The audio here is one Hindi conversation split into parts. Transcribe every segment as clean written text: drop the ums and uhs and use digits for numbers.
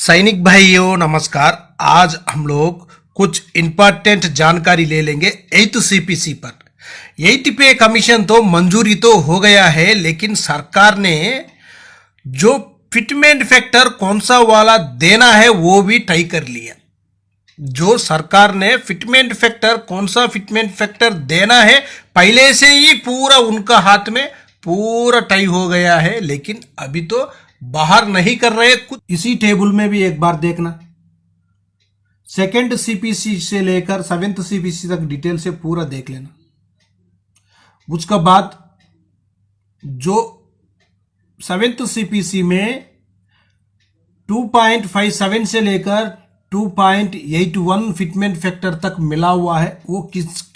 सैनिक भाइयों नमस्कार। आज हम लोग कुछ इंपॉर्टेंट जानकारी ले लेंगे 8 सीपीसी पर। 8 पे कमीशन तो मंजूरी तो हो गया है, लेकिन सरकार ने जो फिटमेंट फैक्टर कौन सा वाला देना है वो भी तय कर लिया। जो सरकार ने फिटमेंट फैक्टर कौन सा फिटमेंट फैक्टर देना है पहले से ही पूरा उनका हाथ में पूरा तय हो गया है, लेकिन अभी तो बाहर नहीं कर रहे कुछ। इसी टेबल में भी एक बार देखना, सेकंड सीपीसी से लेकर 7th सीपीसी तक डिटेल से पूरा देख लेना। उसके बाद जो 7th सीपीसी में 2.57 से लेकर 2.81 फिटमेंट फैक्टर तक मिला हुआ है, वो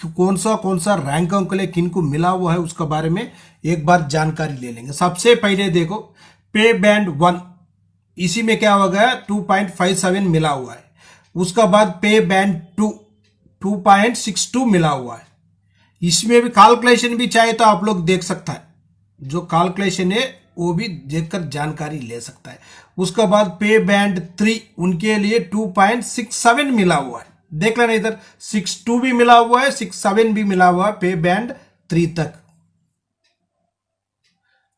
कौन सा रैंकों के लिए किनको मिला हुआ है उसके बारे में एक बार जानकारी ले लेंगे। सबसे पहले देखो पे बैंड 1, इसी में क्या हो गया 2.57 मिला हुआ है। उसका बाद पे बैंड 2 2.62 मिला हुआ है। इसमें भी कैलकुलेशन भी चाहे तो आप लोग देख सकता है, जो कैलकुलेशन है वो भी देखकर जानकारी ले सकता है। उसके बाद पे बैंड 3 उनके लिए 2.67 मिला हुआ है। देख लेना, इधर 62 भी मिला हुआ है, 67 भी मिला हुआ है पे बैंड 3 तक।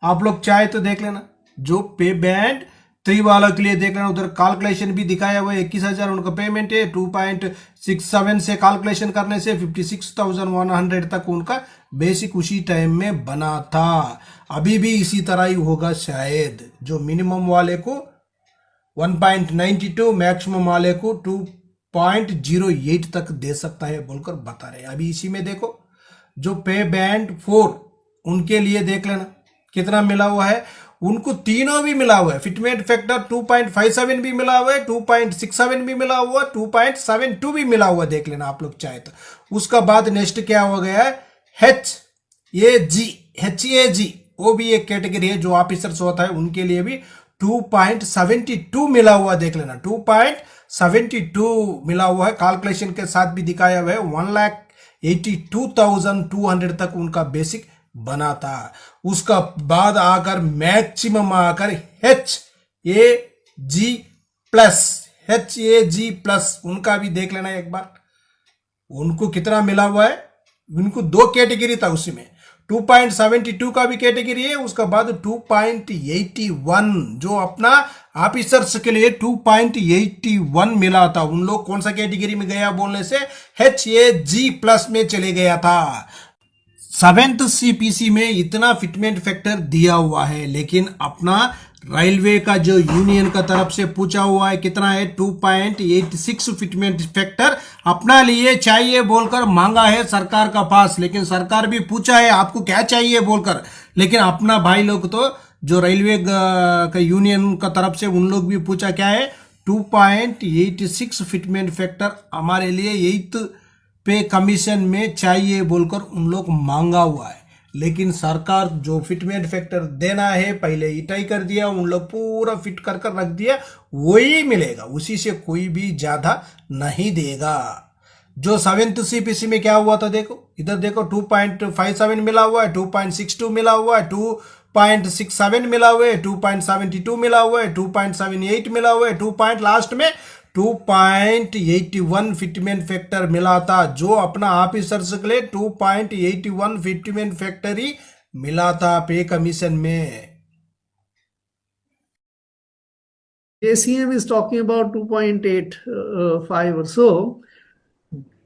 आप लोग चाहे तो देख लेना, जो पे बैंड 3 वालों के लिए देख लेना, उधर कैलकुलेशन भी दिखाया हुआ है। 21,000 उनका पेमेंट है। 2.67 से कैलकुलेशन करने से 56,100 तक उनका बेसिक उसी टाइम में बना था। अभी भी इसी तरह ही होगा शायद। जो मिनिमम वाले को 1.92, मैक्सिमम वाले को 2.08 तक दे सकता है बोलकर बता रहे हैं। अभी इसी में देखो जो पे बैंड 4 उनके लिए देख लेना कितना मिला हुआ है। उनको तीनों भी मिला हुआ है। फिटमेंट फैक्टर 2.57 भी मिला हुआ है, 2.67 भी मिला हुआ है, 2.72 भी मिला हुआ है। देख लेना आप लोग चाहे तो। उसका बाद नेक्स्ट क्या हो गया है, HAG वो भी एक कैटेगरी है जो ऑफिसर्स होता है, उनके लिए भी 2.72 मिला हुआ। देख लेना 2.72 मिला हुआ है। कैलकुलेशन के साथ भी दिखाया हुआ है। 1,82,200 तक उनका बेसिक बना था। उसका बाद आकर मैक्सिमम आकर HAG+ उनका भी देख लेना एक बार, उनको कितना मिला हुआ है। उनको 2 कैटेगरी था, उसमें 2.72 का भी कैटेगरी है। उसका बाद 2.81 जो अपना ऑफिसर्स के लिए 2.81 मिला था। उन लोग कौन सा कैटेगरी में गया बोलने से HAG+ में चले गया था। 7th सीपीसी में इतना फिटमेंट फैक्टर दिया हुआ है, लेकिन अपना रेलवे का जो यूनियन का तरफ से पूछा हुआ है कितना है 2.86 फिटमेंट फैक्टर अपना लिए चाहिए बोलकर मांगा है सरकार का पास। लेकिन सरकार भी पूछा है आपको क्या चाहिए बोलकर, लेकिन अपना भाई लोग तो जो रेलवे का यूनियन का तरफ से उन लोग भी पूछा क्या है 2.86 फिटमेंट फैक्टर हमारे लिए 8th पे कमीशन में चाहिए बोलकर उन लोग मांगा हुआ है। लेकिन सरकार जो फिटमेंट फैक्टर देना है पहले ही तय कर दिया, उन लोग पूरा फिट कर कर रख दिया, वही मिलेगा, उसी से कोई भी ज्यादा नहीं देगा। जो 7th सीपीसी में क्या हुआ था देखो, इधर देखो 2.57 मिला हुआ है, 2.62 मिला हुआ है, 2.67 मिला हुआ है, 2.72 मिला हुआ है, 2.78 मिला हुआ है, 2. लास्ट में 2.81 फिटमेंट फैक्टर मिला था। जो अपना ऑफिसर्स के लिए 2.81 फिटमेंट फैक्टर ही मिला था पे कमीशन में। ACM is talking about 2.85 or so,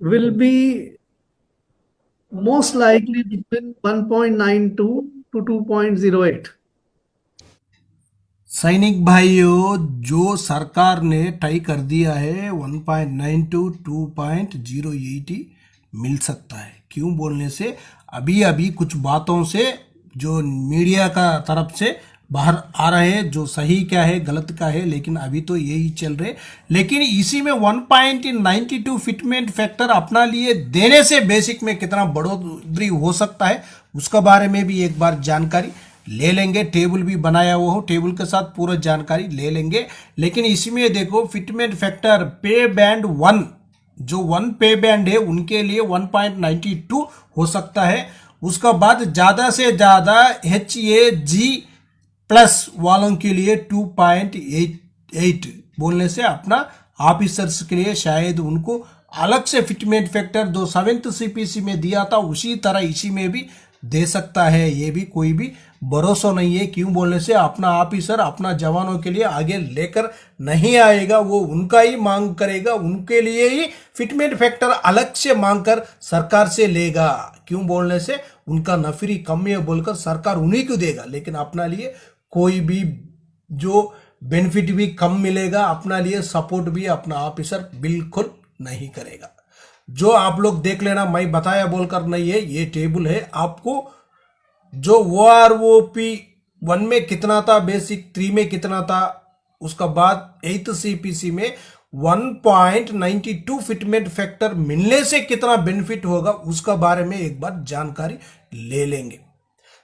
will be most likely between 1.92 to 2.08. सैनिक भाइयों, जो सरकार ने तय कर दिया है 1.92 2.08 मिल सकता है। क्यों बोलने से अभी अभी कुछ बातों से जो मीडिया का तरफ से बाहर आ रहे हैं, जो सही क्या है गलत क्या है, लेकिन अभी तो यही चल रहे। लेकिन इसी में 1.92 फिटमेंट फैक्टर अपना लिए देने से बेसिक में कितना बढ़ोतरी हो सकता है उसका बारे में भी एक बार जानकारी ले लेंगे। टेबल भी बनाया हुआ हो, टेबल के साथ पूरा जानकारी ले लेंगे। लेकिन इसमें देखो फिटमेंट फैक्टर पे बैंड 1, जो 1 पे बैंड है उनके लिए 1.92 हो सकता है। उसका बाद ज्यादा से ज्यादा HAG+ वालों के लिए 8 बोलने से अपना ऑफिसर्स के लिए शायद उनको अलग से फिटमेंट फैक्टर जो 7th सीपीसी में दिया था उसी तरह इसी में भी दे सकता है। ये भी कोई भी भरोसा नहीं है। क्यों बोलने से अपना ऑफिसर अपना जवानों के लिए आगे लेकर नहीं आएगा, वो उनका ही मांग करेगा, उनके लिए ही फिटमेंट फैक्टर अलग से मांग कर सरकार से लेगा। क्यों बोलने से उनका नफरी कम है बोलकर सरकार उन्हीं को देगा, लेकिन अपना लिए कोई भी जो बेनिफिट भी कम मिलेगा, अपना लिए सपोर्ट भी अपना ऑफिसर बिल्कुल नहीं करेगा। जो आप लोग देख लेना, मैं बताया बोलकर नहीं है, ये टेबल है। आपको जो OROP 1 में कितना था, बेसिक 3 में कितना था, उसका बाद 8th CPC में 1.92 फिटमेंट फैक्टर मिलने से कितना बेनिफिट होगा उसका बारे में एक बार जानकारी ले लेंगे।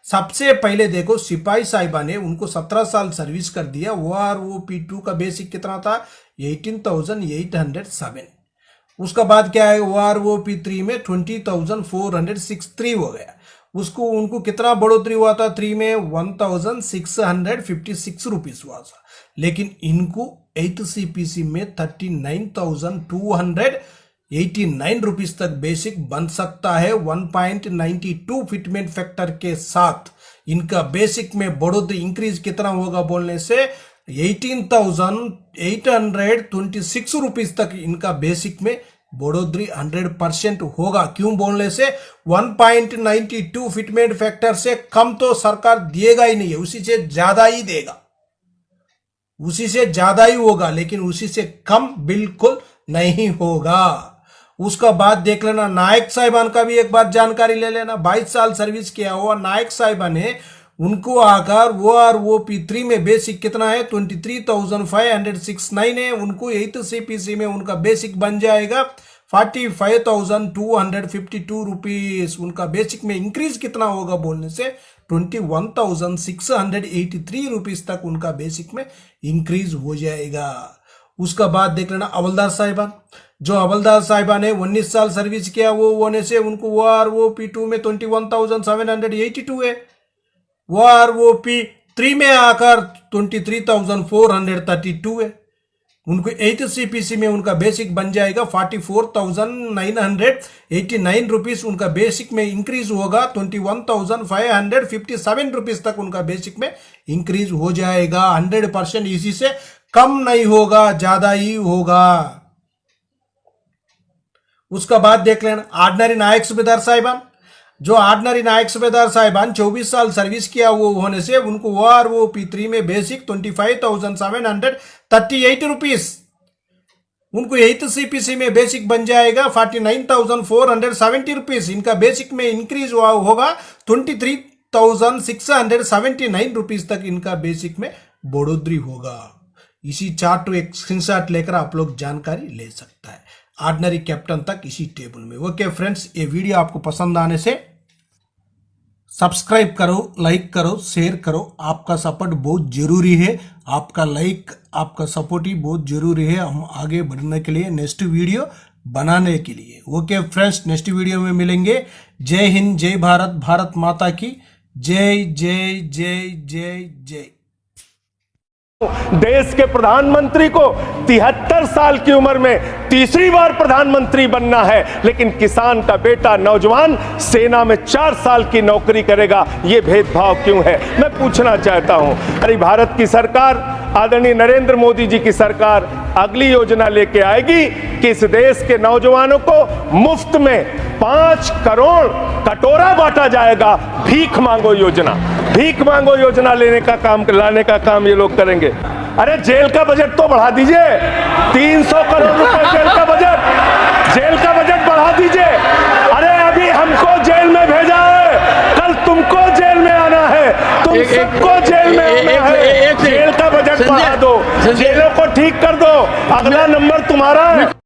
सबसे पहले देखो, सिपाही साहिबा ने उनको 17 साल सर्विस कर दिया। OROP 2 का बेसिक कितना था, 18,807। उसका बाद क्या है, OROP 3 में 20,463 हो गया। उसको उनको कितना बढ़ोतरी हुआ था, 3 में 1,656 रुपीस हुआ था। लेकिन इनको 8th CPC में 39,289 रुपीस तक बेसिक बन सकता है। 1.92 फिटमेंट फैक्टर के साथ इनका बेसिक में बढ़ोतरी इंक्रीज कितना होगा बोलने से 18,826 रुपीस तक इनका बेसिक में बढ़ोतरी 100% होगा। क्यों बोलने से 1.92 फिटमेंट फैक्टर से कम तो सरकार देगा ही नहीं है, उसी से ज्यादा ही देगा, उसी से ज्यादा ही होगा, लेकिन उसी से कम बिल्कुल नहीं होगा। उसका बाद देख लेना, नायक साहिबान का भी एक बार जानकारी ले लेना। 22 साल सर्विस किया हुआ नायक साहिबा ने उनको आकर OROP 3 में बेसिक कितना है, 23,569 है। उनको 8th CPC में उनका बेसिक बन जाएगा 45,252 रुपीस। उनका बेसिक में इंक्रीज कितना होगा बोलने से 21,683 रुपीस तक उनका बेसिक में इंक्रीज हो जाएगा। उसका बाद देख लेना हवलदार साहिबान, जो हवलदार साहिबा ने 19 साल सर्विस किया वो होने से उनको OROP 2 में 21,782 है। OROP 3 में आकर 23,432 है। उनको 8th CPC में उनका बेसिक बन जाएगा 44,989 रुपीस। उनका बेसिक में इंक्रीज होगा 21,557 रुपीस तक उनका बेसिक में इंक्रीज हो जाएगा। 100% इसी से कम नहीं होगा, ज्यादा ही होगा। उसका बाद देख लेना ऑर्डिनरी नायक सूबेदार साहिबान, जो ऑर्डिनरी नायक सूबेदार साहिबान 24 साल सर्विस किया वो होने से उनको OROP 3 में बेसिक 25,738 रुपीस। उनको 8th CPC में बेसिक बन जाएगा 49,470 रुपीस। इनका बेसिक में इंक्रीज होगा 23,679 रुपीस तक इनका बेसिक में बढ़ोतरी होगा। इसी चार्ट को एक स्क्रीनशॉट लेकर आप लोग जानकारी ले सकता है ऑर्डिनरी कैप्टन तक इसी टेबल में। ओके फ्रेंड्स, ये वीडियो आपको पसंद आने से सब्सक्राइब करो, लाइक करो, शेयर करो। आपका सपोर्ट बहुत जरूरी है, आपका लाइक आपका सपोर्ट ही बहुत जरूरी है हम आगे बढ़ने के लिए, नेक्स्ट वीडियो बनाने के लिए। ओके फ्रेंड्स, नेक्स्ट वीडियो में मिलेंगे। जय हिंद, जय भारत, भारत माता की जय जय जय जय जय। देश के प्रधानमंत्री को 73 साल की उम्र में तीसरी बार प्रधानमंत्री बनना है, लेकिन किसान का बेटा नौजवान सेना में 4 साल की नौकरी करेगा। ये भेदभाव क्यों है, मैं पूछना चाहता हूं। हमारी भारत की सरकार, आदरणीय नरेंद्र मोदी जी की सरकार अगली योजना लेके आएगी कि इस देश के नौजवानों को मुफ्त में 5 करोड़ कटोरा बांटा जाएगा। भीख मांगो योजना, भीख मांगो योजना लाने का काम ये लोग करेंगे। अरे जेल का बजट तो बढ़ा दीजिए, 300 करोड़ रुपए जेल का बजट, जेल का बजट बढ़ा दीजिए। अरे अभी हमको जेल में भेजा है, कल तुमको जेल में आना है, तुम सबको जेल में आना है। जेल का बजट बढ़ा दो, जेलों को ठीक कर दो, अगला नंबर तुम्हारा है।